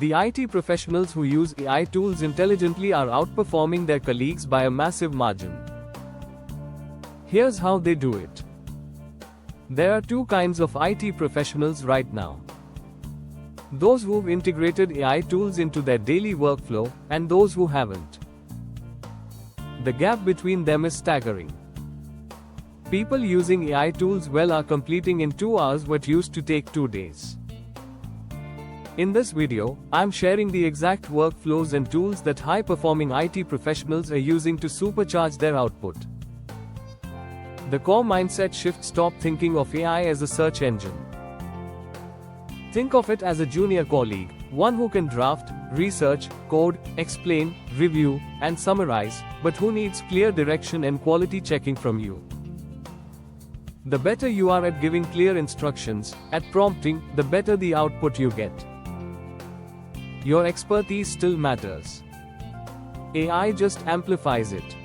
The IT professionals who use AI tools intelligently are outperforming their colleagues by a massive margin. Here's how they do it. There are two kinds of IT professionals right now. Those who've integrated AI tools into their daily workflow, and those who haven't. The gap between them is staggering. People using AI tools well are completing in 2 hours what used to take 2 days. In this video, I'm sharing the exact workflows and tools that high-performing IT professionals are using to supercharge their output. The core mindset shift: stop thinking of AI as a search engine. Think of it as a junior colleague, one who can draft, research, code, explain, review, and summarize, but who needs clear direction and quality checking from you. The better you are at giving clear instructions, at prompting, the better the output you get. Your expertise still matters. AI just amplifies it.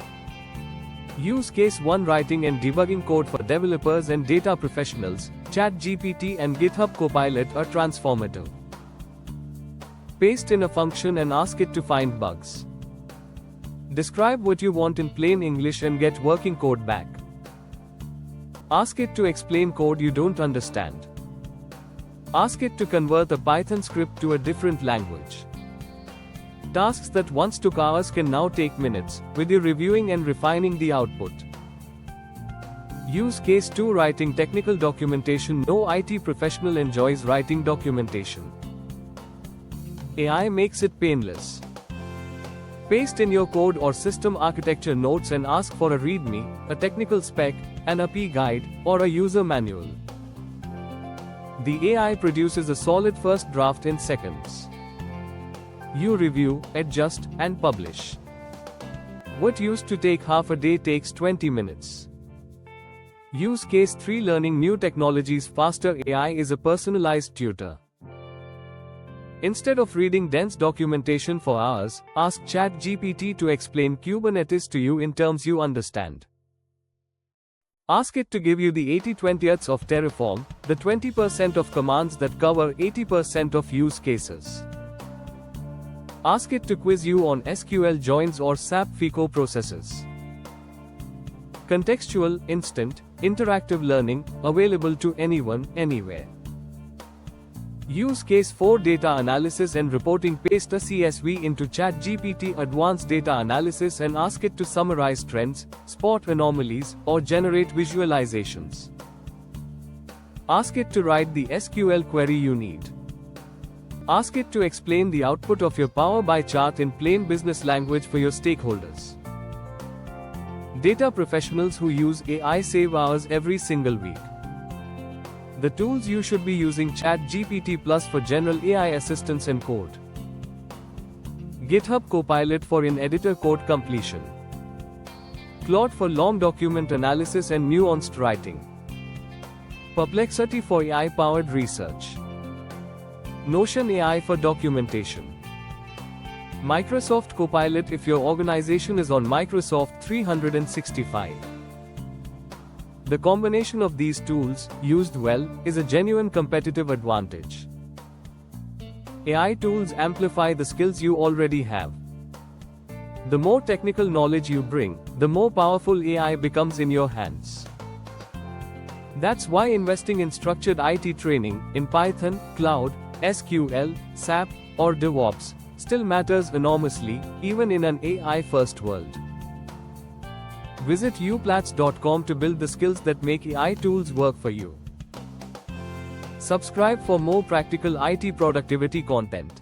Use case 1: writing and debugging code for developers and data professionals. ChatGPT and GitHub Copilot are transformative. Paste in a function and ask it to find bugs. Describe what you want in plain English and get working code back. Ask it to explain code you don't understand. Ask it to convert a Python script to a different language. Tasks that once took hours can now take minutes, with you reviewing and refining the output. Use case 2: writing technical documentation. No IT professional enjoys writing documentation. AI makes it painless. Paste in your code or system architecture notes and ask for a README, a technical spec, an API guide, or a user manual. The AI produces a solid first draft in seconds. You review, adjust, and publish. What used to take half a day takes 20 minutes. Use case 3: learning new technologies faster. AI is a personalized tutor. Instead of reading dense documentation for hours, ask ChatGPT to explain Kubernetes to you in terms you understand. Ask it to give you the 80/20ths of Terraform, the 20% of commands that cover 80% of use cases. Ask it to quiz you on SQL joins or SAP FICO processes. Contextual, instant, interactive learning, available to anyone, anywhere. Use case 4: data analysis and reporting. Paste a CSV into ChatGPT Advanced Data Analysis and ask it to summarize trends, spot anomalies, or generate visualizations. Ask it to write the SQL query you need. Ask it to explain the output of your Power BI chart in plain business language for your stakeholders. Data professionals who use AI save hours every single week. The tools you should be using: ChatGPT Plus for general AI assistance and code. GitHub Copilot for in-editor code completion. Claude for long document analysis and nuanced writing. Perplexity for AI-powered research. Notion AI for documentation. Microsoft Copilot if your organization is on Microsoft 365. The combination of these tools, used well, is a genuine competitive advantage. AI tools amplify the skills you already have. The more technical knowledge you bring, the more powerful AI becomes in your hands. That's why investing in structured IT training, in Python, Cloud, SQL, SAP, or DevOps, still matters enormously, even in an AI-first world. Visit Uplatz.com to build the skills that make AI tools work for you. Subscribe for more practical IT productivity content.